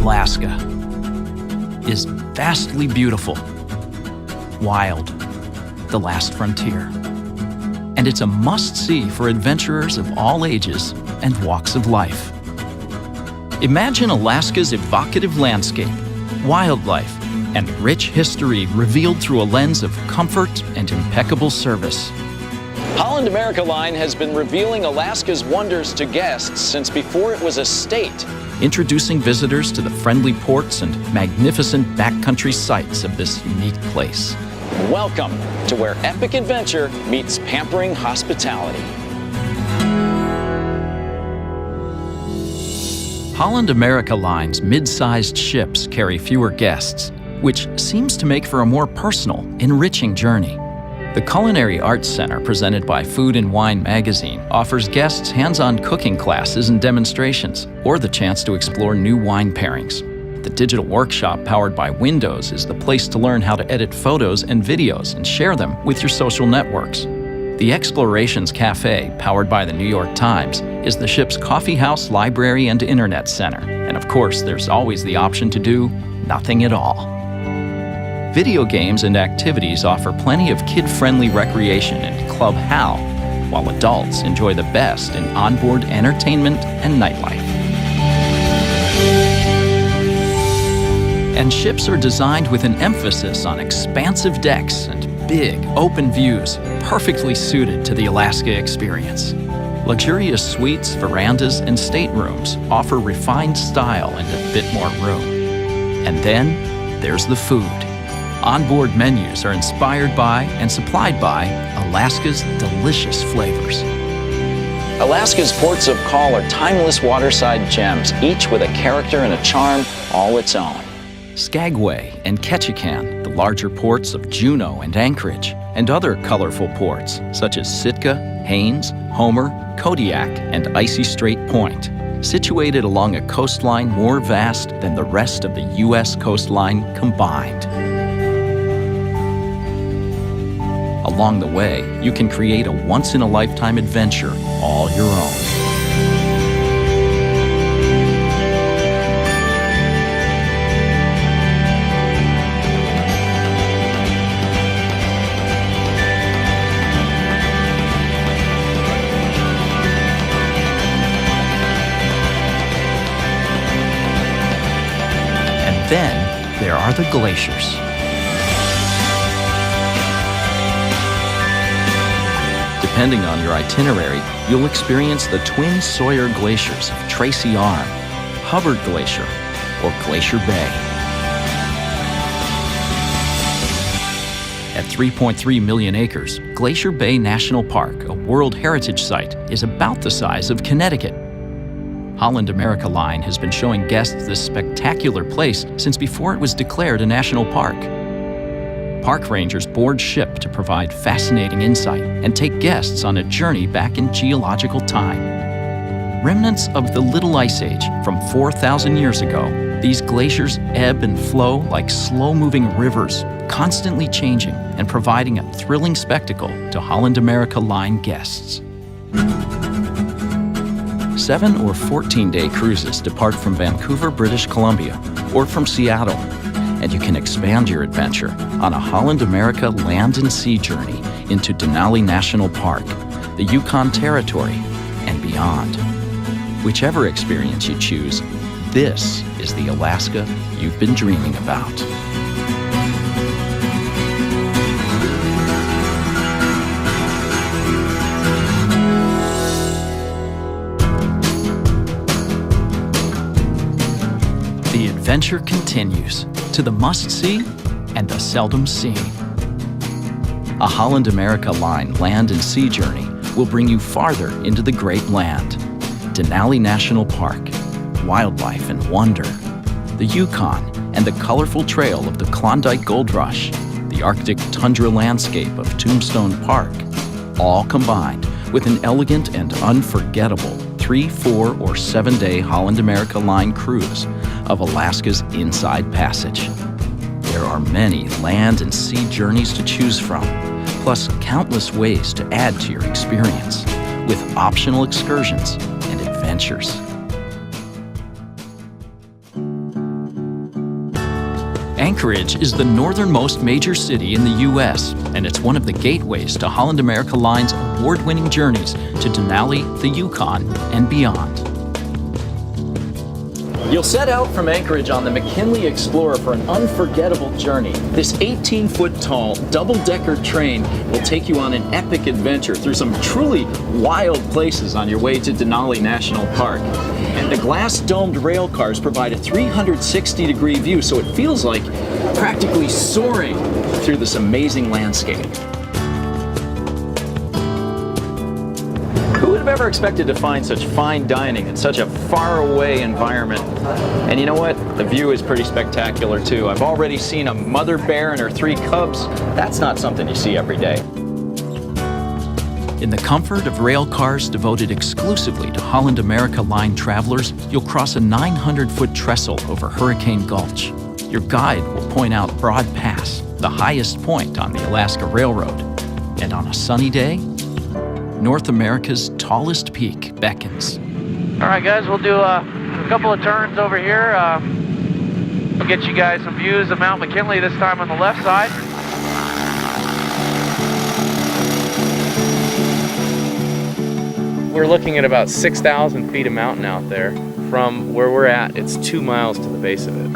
Alaska is vastly beautiful, wild, the last frontier. And it's a must-see for adventurers of all ages and walks of life. Imagine Alaska's evocative landscape, wildlife, and rich history revealed through a lens of comfort and impeccable service. Holland America Line has been revealing Alaska's wonders to guests since before it was a state. Introducing visitors to the friendly ports and magnificent backcountry sights of this unique place. Welcome to where epic adventure meets pampering hospitality. Holland America Line's mid-sized ships carry fewer guests, which seems to make for a more personal, enriching journey. The Culinary Arts Center, presented by Food and Wine magazine, offers guests hands-on cooking classes and demonstrations, or the chance to explore new wine pairings. The digital workshop powered by Windows is the place to learn how to edit photos and videos and share them with your social networks. The Explorations Cafe, powered by the New York Times, is the ship's coffee house, library, and internet center. And of course, there's always the option to do nothing at all. Video games and activities offer plenty of kid-friendly recreation in Club Hal, while adults enjoy the best in onboard entertainment and nightlife. And ships are designed with an emphasis on expansive decks and big, open views, perfectly suited to the Alaska experience. Luxurious suites, verandas, and staterooms offer refined style and a bit more room. And then there's the food. Onboard menus are inspired by and supplied by Alaska's delicious flavors. Alaska's ports of call are timeless waterside gems, each with a character and a charm all its own. Skagway and Ketchikan, the larger ports of Juneau and Anchorage, and other colorful ports such as Sitka, Haines, Homer, Kodiak, and Icy Strait Point, situated along a coastline more vast than the rest of the U.S. coastline combined. Along the way, you can create a once-in-a-lifetime adventure all your own. And then there are the glaciers. Depending on your itinerary, you'll experience the twin Sawyer glaciers of Tracy Arm, Hubbard Glacier, or Glacier Bay. At 3.3 million acres, Glacier Bay National Park, a World Heritage Site, is about the size of Connecticut. Holland America Line has been showing guests this spectacular place since before it was declared a national park. Park rangers board ship to provide fascinating insight and take guests on a journey back in geological time. Remnants of the Little Ice Age from 4,000 years ago, these glaciers ebb and flow like slow-moving rivers, constantly changing and providing a thrilling spectacle to Holland America Line guests. 7 or 14-day cruises depart from Vancouver, British Columbia, or from Seattle, and you can expand your adventure on a Holland America land and sea journey into Denali National Park, the Yukon Territory, and beyond. Whichever experience you choose, this is the Alaska you've been dreaming about. The adventure continues to the must-see and the seldom seen. A Holland America Line land and sea journey will bring you farther into the great land. Denali National Park, wildlife and wonder, the Yukon and the colorful trail of the Klondike Gold Rush, the Arctic tundra landscape of Tombstone Park, all combined with an elegant and unforgettable 3, 4, or 7-day Holland America Line cruise of Alaska's Inside Passage. There are many land and sea journeys to choose from, plus countless ways to add to your experience, with optional excursions and adventures. Anchorage is the northernmost major city in the U.S., and it's one of the gateways to Holland America Line's award-winning journeys to Denali, the Yukon, and beyond. You'll set out from Anchorage on the McKinley Explorer for an unforgettable journey. This 18-foot-tall, double-decker train will take you on an epic adventure through some truly wild places on your way to Denali National Park. And the glass-domed rail cars provide a 360-degree view, so it feels like practically soaring through this amazing landscape. Who would have ever expected to find such fine dining in such a faraway environment? And you know what? The view is pretty spectacular too. I've already seen a mother bear and her 3 cubs. That's not something you see every day. In the comfort of rail cars devoted exclusively to Holland America Line travelers, you'll cross a 900-foot trestle over Hurricane Gulch. Your guide will point out Broad Pass, the highest point on the Alaska Railroad. And on a sunny day, North America's tallest peak beckons. All right, guys, we'll do a couple of turns over here. We'll get you guys some views of Mount McKinley, this time on the left side. We're looking at about 6,000 feet of mountain out there. From where we're at, it's 2 miles to the base of it.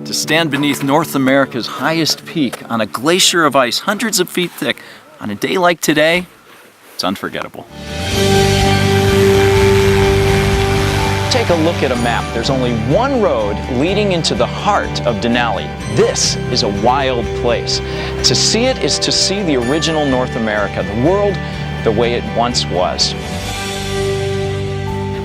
To stand beneath North America's highest peak on a glacier of ice hundreds of feet thick on a day like today, it's unforgettable. Take a look at a map. There's only one road leading into the heart of Denali. This is a wild place. To see it is to see the original North America, the world the way it once was.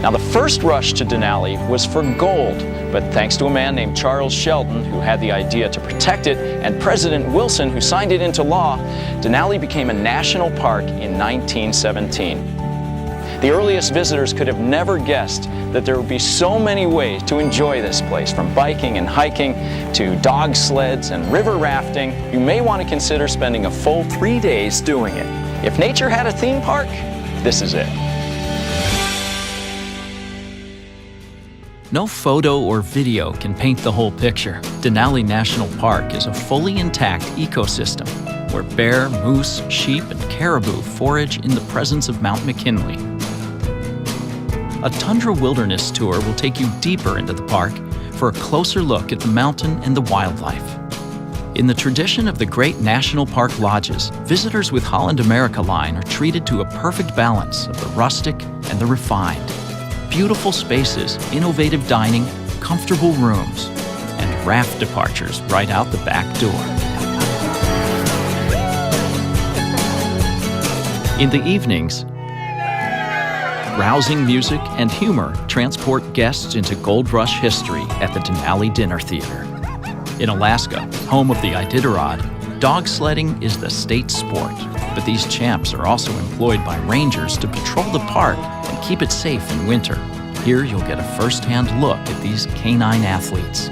Now, the first rush to Denali was for gold, but thanks to a man named Charles Sheldon, who had the idea to protect it, and President Wilson, who signed it into law, Denali became a national park in 1917. The earliest visitors could have never guessed that there would be so many ways to enjoy this place, from biking and hiking to dog sleds and river rafting. You may want to consider spending a full 3 days doing it. If nature had a theme park, this is it. No photo or video can paint the whole picture. Denali National Park is a fully intact ecosystem where bear, moose, sheep, and caribou forage in the presence of Mount McKinley. A tundra wilderness tour will take you deeper into the park for a closer look at the mountain and the wildlife. In the tradition of the great national park lodges, visitors with Holland America Line are treated to a perfect balance of the rustic and the refined. Beautiful spaces, innovative dining, comfortable rooms, and raft departures right out the back door. In the evenings, rousing music and humor transport guests into Gold Rush history at the Denali Dinner Theater. In Alaska, home of the Iditarod, dog sledding is the state sport, but these champs are also employed by rangers to patrol the park and keep it safe in winter. Here you'll get a first-hand look at these canine athletes.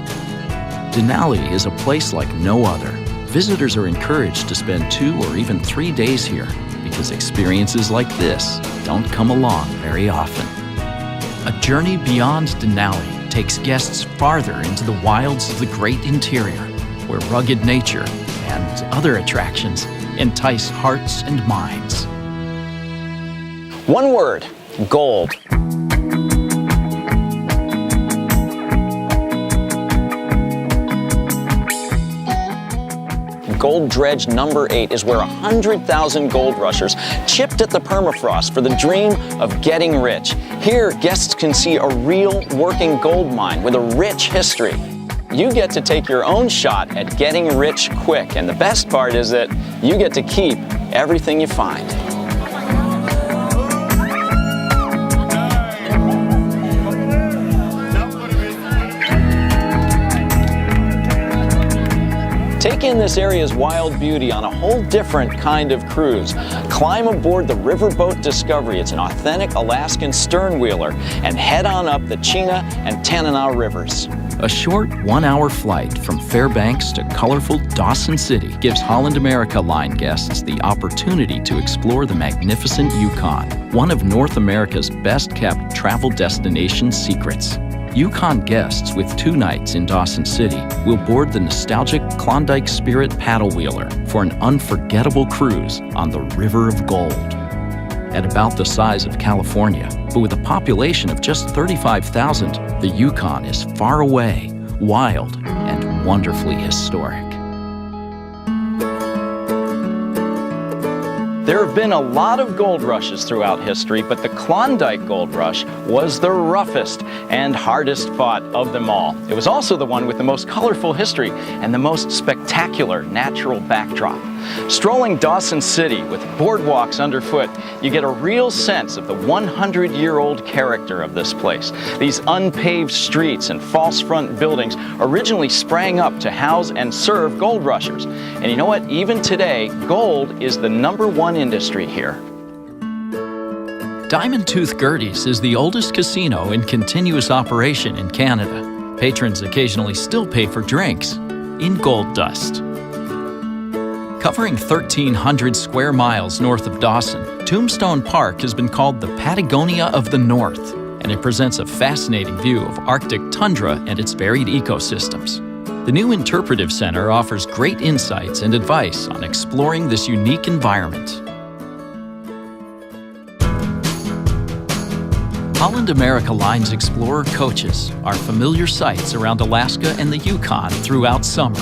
Denali is a place like no other. Visitors are encouraged to spend 2 or even 3 days here, because experiences like this don't come along very often. A journey beyond Denali takes guests farther into the wilds of the great interior, where rugged nature and other attractions entice hearts and minds. One word: gold. Gold Dredge number 8 is where 100,000 gold rushers chipped at the permafrost for the dream of getting rich. Here, guests can see a real working gold mine with a rich history. You get to take your own shot at getting rich quick, and the best part is that you get to keep everything you find. Take in this area's wild beauty on a whole different kind of cruise. Climb aboard the Riverboat Discovery. It's an authentic Alaskan sternwheeler, and head on up the Chena and Tanana rivers. A short 1-hour flight from Fairbanks to colorful Dawson City gives Holland America Line guests the opportunity to explore the magnificent Yukon, one of North America's best-kept travel destination secrets. Yukon guests with 2 nights in Dawson City will board the nostalgic Klondike Spirit paddle wheeler for an unforgettable cruise on the River of Gold. At about the size of California, but with a population of just 35,000, the Yukon is far away, wild, and wonderfully historic. There have been a lot of gold rushes throughout history, but the Klondike Gold Rush was the roughest and hardest fought of them all. It was also the one with the most colorful history and the most spectacular natural backdrop. Strolling Dawson City with boardwalks underfoot, you get a real sense of the 100-year-old character of this place. These unpaved streets and false front buildings originally sprang up to house and serve gold rushers. And you know what? Even today, gold is the #1 industry here. Diamond Tooth Gertie's is the oldest casino in continuous operation in Canada. Patrons occasionally still pay for drinks in gold dust. Covering 1,300 square miles north of Dawson, Tombstone Park has been called the Patagonia of the North, and it presents a fascinating view of Arctic tundra and its varied ecosystems. The new Interpretive Center offers great insights and advice on exploring this unique environment. Holland America Line's Explorer coaches are familiar sights around Alaska and the Yukon throughout summer,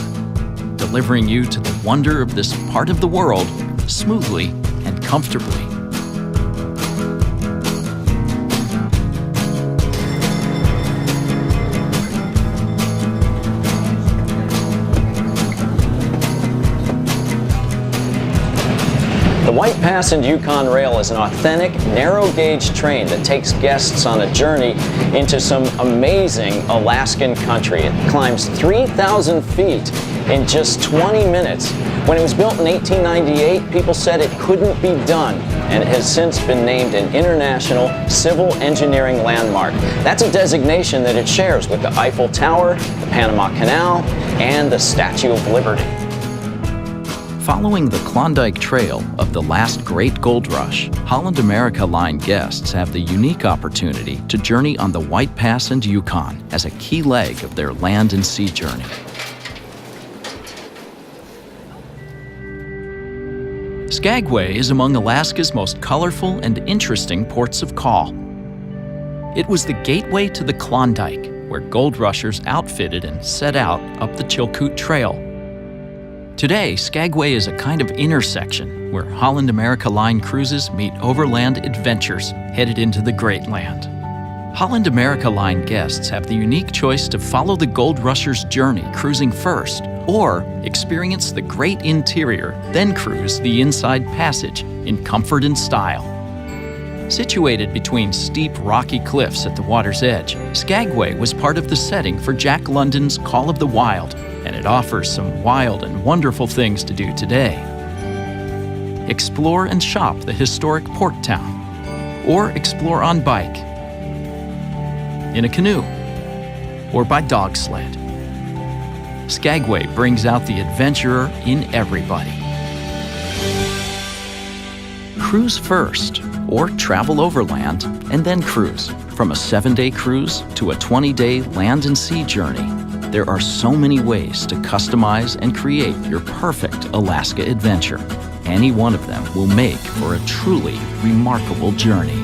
delivering you to the wonder of this part of the world smoothly and comfortably. The White Pass and Yukon Rail is an authentic, narrow-gauge train that takes guests on a journey into some amazing Alaskan country. It climbs 3,000 feet in just 20 minutes. When it was built in 1898, people said it couldn't be done, and it has since been named an International Civil Engineering Landmark. That's a designation that it shares with the Eiffel Tower, the Panama Canal, and the Statue of Liberty. Following the Klondike Trail of the last great gold rush, Holland America Line guests have the unique opportunity to journey on the White Pass and Yukon as a key leg of their land and sea journey. Skagway is among Alaska's most colorful and interesting ports of call. It was the gateway to the Klondike, where gold rushers outfitted and set out up the Chilkoot Trail. Today, Skagway is a kind of intersection where Holland America Line cruises meet overland adventures headed into the Great Land. Holland America Line guests have the unique choice to follow the gold rusher's journey cruising first, or experience the great interior, then cruise the inside passage in comfort and style. Situated between steep rocky cliffs at the water's edge, Skagway was part of the setting for Jack London's Call of the Wild, and it offers some wild and wonderful things to do today. Explore and shop the historic port town, or explore on bike, in a canoe, or by dog sled. Skagway brings out the adventurer in everybody. Cruise first, or travel overland and then cruise. From a 7-day cruise to a 20-day land and sea journey, there are so many ways to customize and create your perfect Alaska adventure. Any one of them will make for a truly remarkable journey.